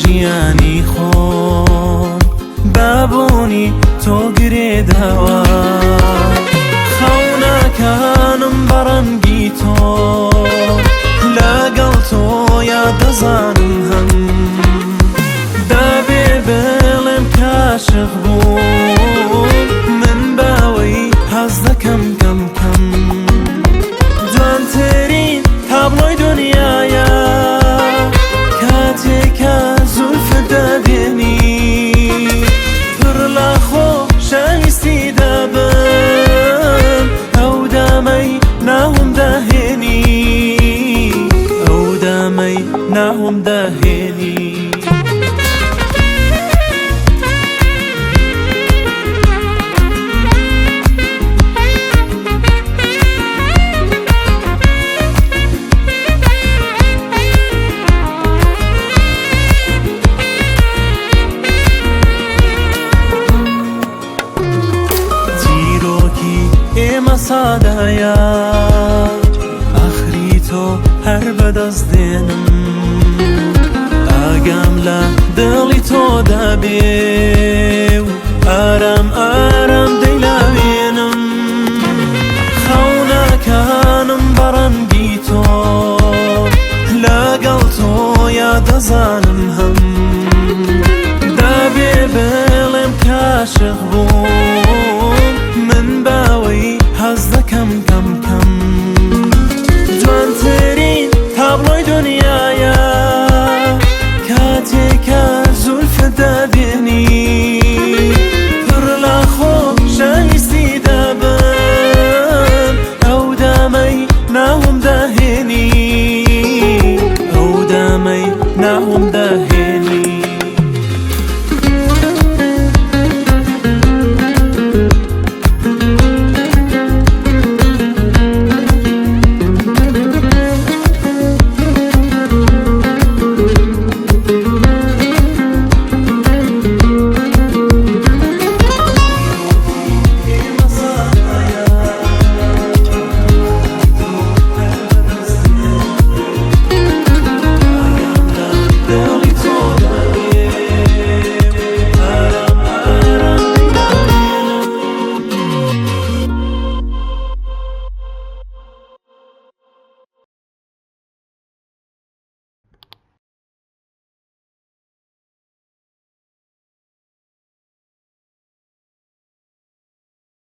ژیانی خۆم بابوونی تۆ گرێداوە خەونەکانم بەڕەنگی تۆ لەگەڵ تۆ یادەزانم هەم دەبێ بڵێم کاشق بووم من باوەی حەز دەکەم کەم کەم جوانترین تابلۆی دنیایە کاتێکە زولفت دەبێنی پڕ لە خۆشەویستی دەبم ئەو دەمەی ناوم دەهێنی ئەو دەمەی ناوم دەهێنی ئێمە سادایە ئاخری تۆ هەر بەدەست دێنم ئاگام لە دڵی تۆ دەبێ و ئارام ئارام دەیلاوێنم خەونەکانم بەڕەنگی تۆ لەگەڵ تۆ یادەزانم هەم دەبێ بڵێم کاشق بووم من باوەی حەز دەکەم کەم کەم